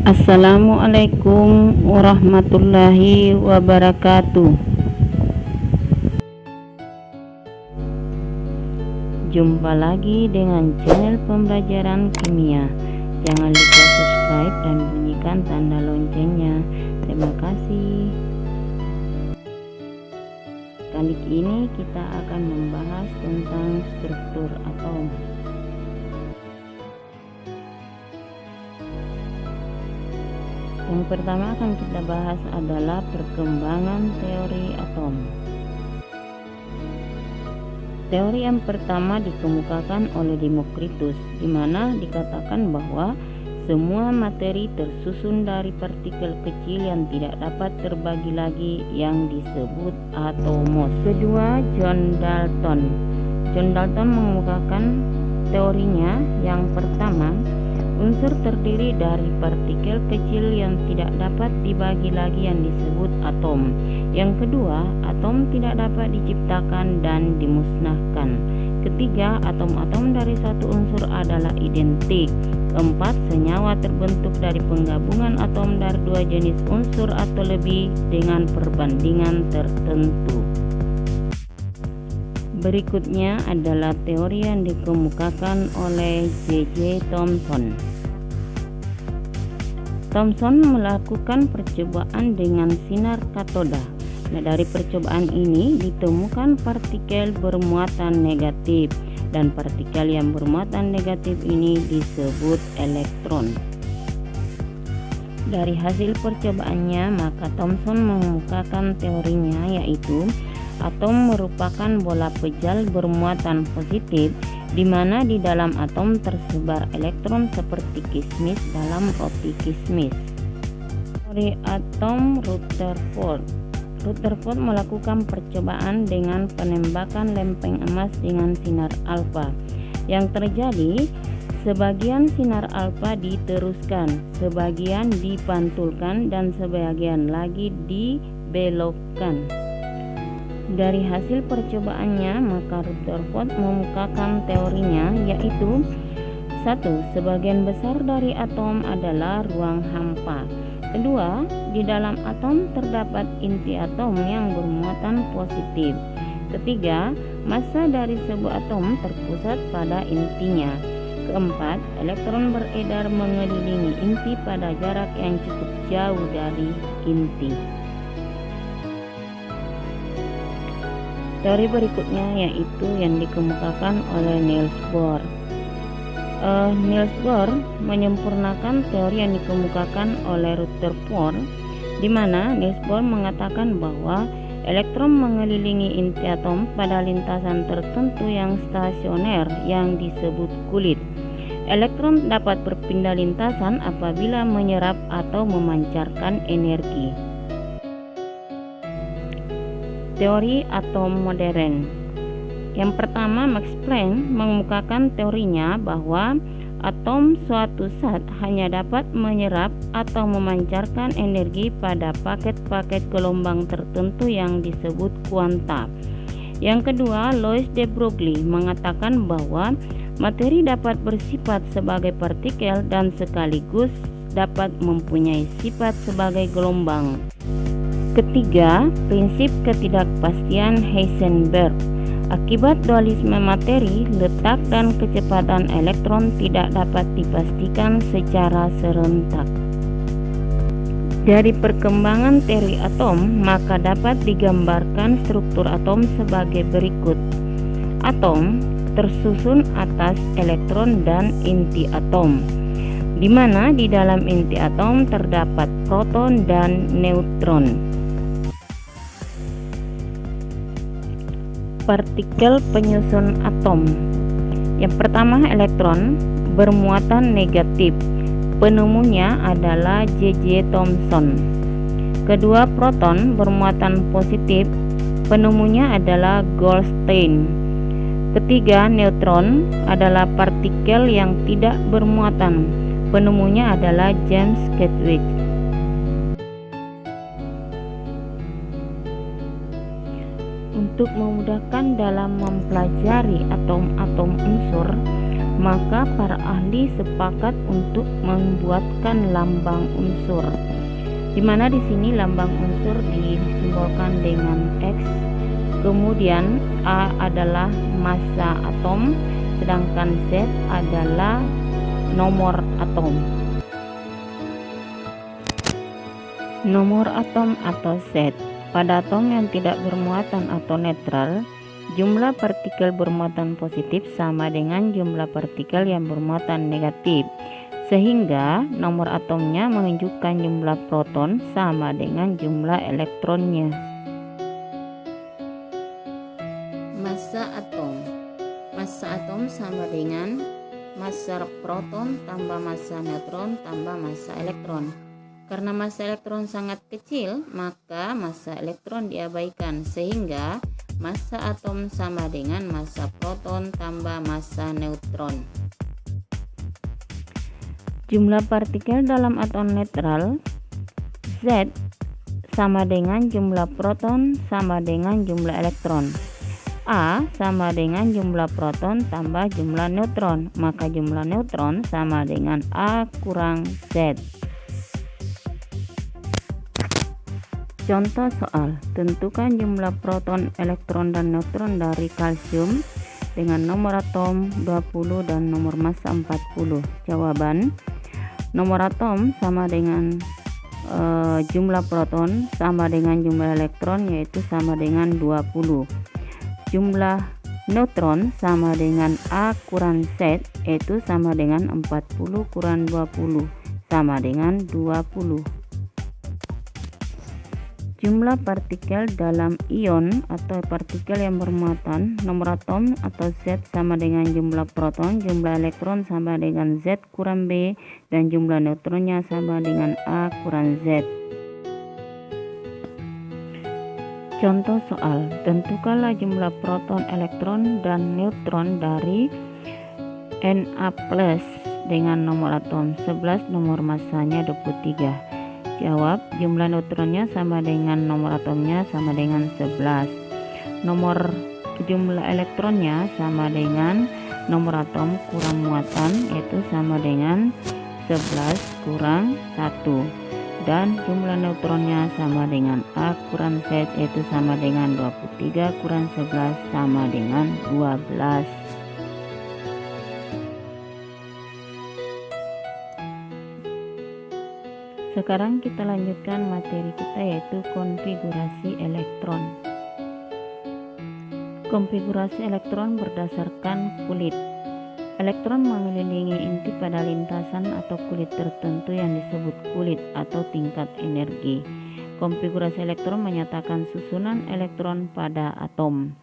Assalamualaikum warahmatullahi wabarakatuh. Jumpa lagi dengan channel pembelajaran kimia. Jangan lupa subscribe dan bunyikan tanda loncengnya. Terima kasih. Kali ini kita akan membahas tentang struktur atom. Yang pertama akan kita bahas adalah perkembangan teori atom. Teori yang pertama dikemukakan oleh Demokritus, di mana dikatakan bahwa semua materi tersusun dari partikel kecil yang tidak dapat terbagi lagi yang disebut atomos. Kedua, John Dalton. John Dalton mengemukakan teorinya. Yang pertama, unsur terdiri dari partikel kecil yang tidak dapat dibagi lagi yang disebut atom. Yang kedua, atom tidak dapat diciptakan dan dimusnahkan. Ketiga, atom-atom dari satu unsur adalah identik. Keempat, senyawa terbentuk dari penggabungan atom dari dua jenis unsur atau lebih dengan perbandingan tertentu. Berikutnya adalah teori yang dikemukakan oleh J.J. Thomson. Thomson melakukan percobaan dengan sinar katoda. Nah, dari percobaan ini ditemukan partikel bermuatan negatif, dan partikel yang bermuatan negatif ini disebut elektron. Dari hasil percobaannya, maka Thomson mengemukakan teorinya, yaitu atom merupakan bola pejal bermuatan positif, di mana di dalam atom tersebar elektron seperti kismis dalam roti kismis. Teori atom Rutherford. Rutherford melakukan percobaan dengan penembakan lempeng emas dengan sinar alfa. Yang terjadi, sebagian sinar alfa diteruskan, sebagian dipantulkan, dan sebagian lagi dibelokkan. Dari hasil percobaannya, maka Rutherford mengemukakan teorinya, yaitu 1. Sebagian besar dari atom adalah ruang hampa. Kedua, di dalam atom terdapat inti atom yang bermuatan positif. Ketiga, massa dari sebuah atom terpusat pada intinya. Keempat, elektron beredar mengelilingi inti pada jarak yang cukup jauh dari inti. Teori berikutnya yaitu yang dikemukakan oleh Niels Bohr. Niels Bohr menyempurnakan teori yang dikemukakan oleh Rutherford, di mana Niels Bohr mengatakan bahwa elektron mengelilingi inti atom pada lintasan tertentu yang stasioner yang disebut kulit. Elektron dapat berpindah lintasan apabila menyerap atau memancarkan energi. Teori atom modern. Yang pertama, Max Planck mengemukakan teorinya bahwa atom suatu zat hanya dapat menyerap atau memancarkan energi pada paket-paket gelombang tertentu yang disebut kuanta. Yang kedua, Louis de Broglie mengatakan bahwa materi dapat bersifat sebagai partikel dan sekaligus dapat mempunyai sifat sebagai gelombang. Ketiga, prinsip ketidakpastian Heisenberg. Akibat dualisme materi, letak dan kecepatan elektron tidak dapat dipastikan secara serentak. Dari perkembangan teori atom, maka dapat digambarkan struktur atom sebagai berikut. Atom tersusun atas elektron dan inti atom, di mana di dalam inti atom terdapat proton dan neutron. Partikel penyusun atom. Yang pertama, elektron bermuatan negatif. Penemunya adalah J.J. Thomson. Kedua, proton bermuatan positif. Penemunya adalah Goldstein. Ketiga, neutron adalah partikel yang tidak bermuatan. Penemunya adalah James Chadwick. Untuk memudahkan dalam mempelajari atom-atom unsur, maka para ahli sepakat untuk membuatkan lambang unsur, di mana di sini lambang unsur disimbolkan dengan X. Kemudian A adalah massa atom, sedangkan Z adalah nomor atom. Nomor atom atau Z. Pada atom yang tidak bermuatan atau netral, jumlah partikel bermuatan positif sama dengan jumlah partikel yang bermuatan negatif, sehingga nomor atomnya menunjukkan jumlah proton sama dengan jumlah elektronnya. Massa atom. Massa atom sama dengan massa proton tambah massa neutron tambah massa elektron. Karena massa elektron sangat kecil, maka massa elektron diabaikan, sehingga massa atom sama dengan massa proton tambah massa neutron. Jumlah partikel dalam atom netral Z sama dengan jumlah proton sama dengan jumlah elektron. A sama dengan jumlah proton tambah jumlah neutron, maka jumlah neutron sama dengan A kurang Z. Contoh soal, tentukan jumlah proton, elektron, dan neutron dari kalsium dengan nomor atom 20 dan nomor massa 40. Jawaban, nomor atom sama dengan jumlah proton sama dengan jumlah elektron, yaitu sama dengan 20. Jumlah neutron sama dengan A kurang Z, yaitu sama dengan 40 kurang 20, sama dengan 20. Jumlah partikel dalam ion atau partikel yang bermuatan, nomor atom atau Z sama dengan jumlah proton, jumlah elektron sama dengan Z kurang B, dan jumlah neutronnya sama dengan A kurang Z. Contoh soal, tentukanlah jumlah proton, elektron, dan neutron dari Na+ dengan nomor atom 11, nomor massanya 23. Jawab, jumlah neutronnya sama dengan nomor atomnya sama dengan 11. Nomor jumlah elektronnya sama dengan nomor atom kurang muatan, yaitu sama dengan 11 kurang 1. Dan jumlah neutronnya sama dengan A kurang Z, yaitu sama dengan 23 kurang 11 sama dengan 12. Sekarang kita lanjutkan materi kita, yaitu konfigurasi elektron. Konfigurasi elektron berdasarkan kulit. Elektron mengelilingi inti pada lintasan atau kulit tertentu yang disebut kulit atau tingkat energi. Konfigurasi elektron menyatakan susunan elektron pada atom.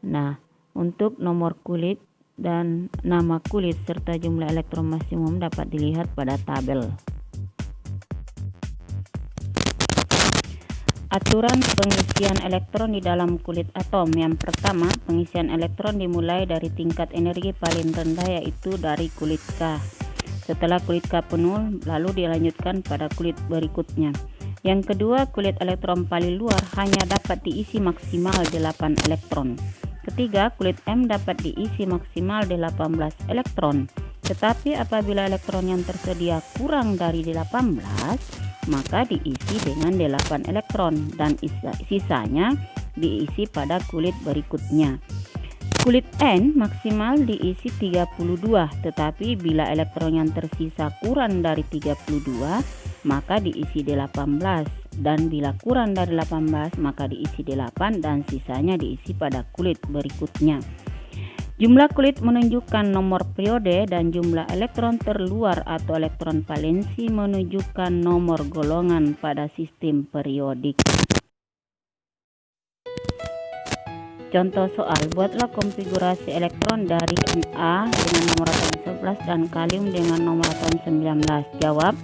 Nah, untuk nomor kulit dan nama kulit serta jumlah elektron maksimum dapat dilihat pada tabel. Aturan pengisian elektron di dalam kulit atom. Yang pertama, pengisian elektron dimulai dari tingkat energi paling rendah, yaitu dari kulit K. Setelah kulit K penuh, lalu dilanjutkan pada kulit berikutnya. Yang kedua, kulit elektron paling luar hanya dapat diisi maksimal 8 elektron. Ketiga, kulit M dapat diisi maksimal 18 elektron. Tetapi apabila elektron yang tersedia kurang dari 18, maka diisi dengan 8 elektron dan sisanya diisi pada kulit berikutnya. Kulit N maksimal diisi 32, tetapi bila elektron yang tersisa kurang dari 32, maka diisi 18, dan bila kurang dari 18, maka diisi 8 dan sisanya diisi pada kulit berikutnya. Jumlah kulit menunjukkan nomor periode dan jumlah elektron terluar atau elektron valensi menunjukkan nomor golongan pada sistem periodik. Contoh soal, buatlah konfigurasi elektron dari Na dengan nomor atom 11 dan kalium dengan nomor atom 19. Jawab,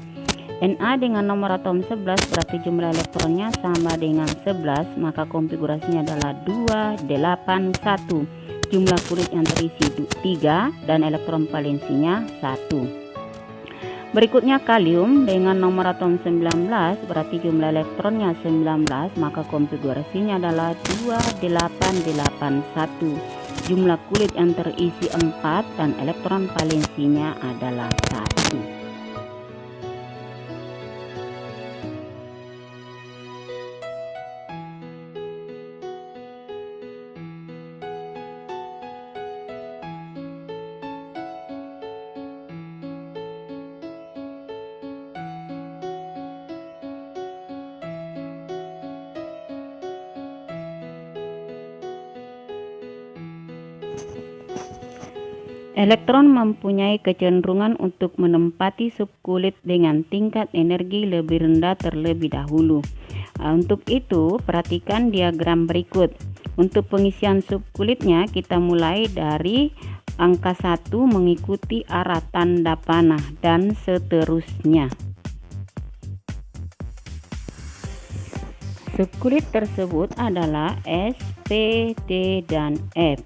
Na dengan nomor atom 11 berarti jumlah elektronnya sama dengan 11, maka konfigurasinya adalah 2, 8, 1. Jumlah kulit yang terisi 3 dan elektron valensinya 1. Berikutnya kalium dengan nomor atom 19, berarti jumlah elektronnya 19, maka konfigurasinya adalah 2881. Jumlah kulit yang terisi 4 dan elektron valensinya adalah 1. Elektron mempunyai kecenderungan untuk menempati subkulit dengan tingkat energi lebih rendah terlebih dahulu. Untuk itu, perhatikan diagram berikut. Untuk pengisian subkulitnya, kita mulai dari angka 1 mengikuti arah tanda panah dan seterusnya. Subkulit tersebut adalah S, P, D, dan F.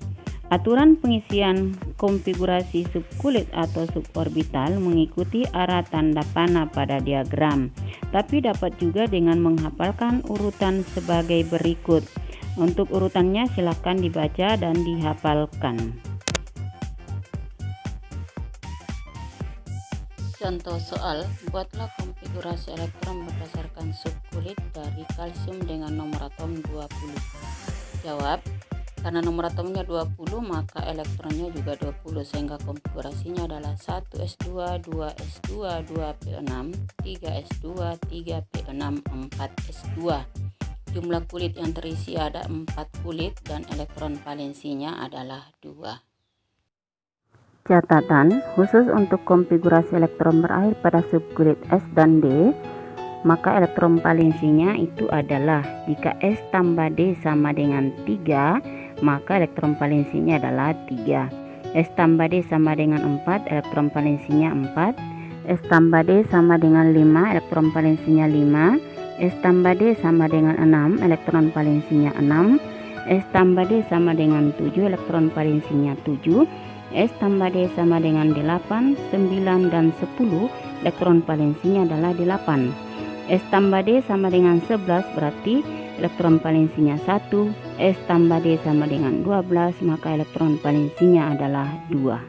Aturan pengisian konfigurasi subkulit atau suborbital mengikuti arah tanda panah pada diagram, tapi dapat juga dengan menghafalkan urutan sebagai berikut. Untuk urutannya silakan dibaca dan dihafalkan. Contoh soal, buatlah konfigurasi elektron berdasarkan subkulit dari kalsium dengan nomor atom 20. Jawab, karena nomor atomnya 20 maka elektronnya juga 20, sehingga konfigurasinya adalah 1s2, 2s2, 2p6, 3s2, 3p6, 4s2. Jumlah kulit yang terisi ada 4 kulit dan elektron valensinya adalah 2. Catatan khusus untuk konfigurasi elektron berakhir pada subkulit S dan D, maka elektron valensinya itu adalah jika S tambah D sama dengan 3, maka elektron valensinya adalah 3. S tambah D sama dengan 4, elektron valensinya 4. S tambah D sama dengan 5, elektron valensinya 5. S tambah D sama dengan 6, elektron valensinya 6. S tambah D sama dengan 7, elektron valensinya 7. S tambah D sama dengan 8, 9, dan 10, elektron valensinya adalah 8. S tambah D sama dengan 11, berarti elektron valensinya 1. S tambah D sama dengan 12, maka elektron valensinya adalah 2.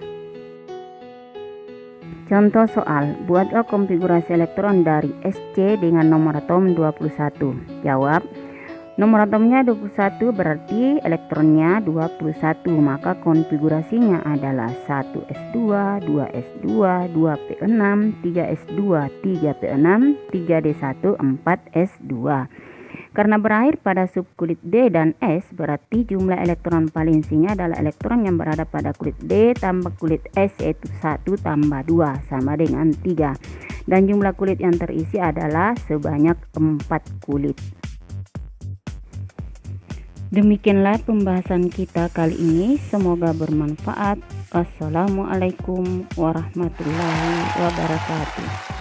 Contoh soal, buatlah konfigurasi elektron dari Sc dengan nomor atom 21. Jawab, nomor atomnya 21 berarti elektronnya 21, maka konfigurasinya adalah 1s2, 2s2, 2p6, 3s2, 3p6, 3d1, 4s2. Karena berakhir pada subkulit D dan S, berarti jumlah elektron valensinya adalah elektron yang berada pada kulit D tambah kulit S, yaitu 1 tambah 2 sama dengan 3. Dan jumlah kulit yang terisi adalah sebanyak 4 kulit. Demikianlah pembahasan kita kali ini, semoga bermanfaat. Assalamualaikum warahmatullahi wabarakatuh.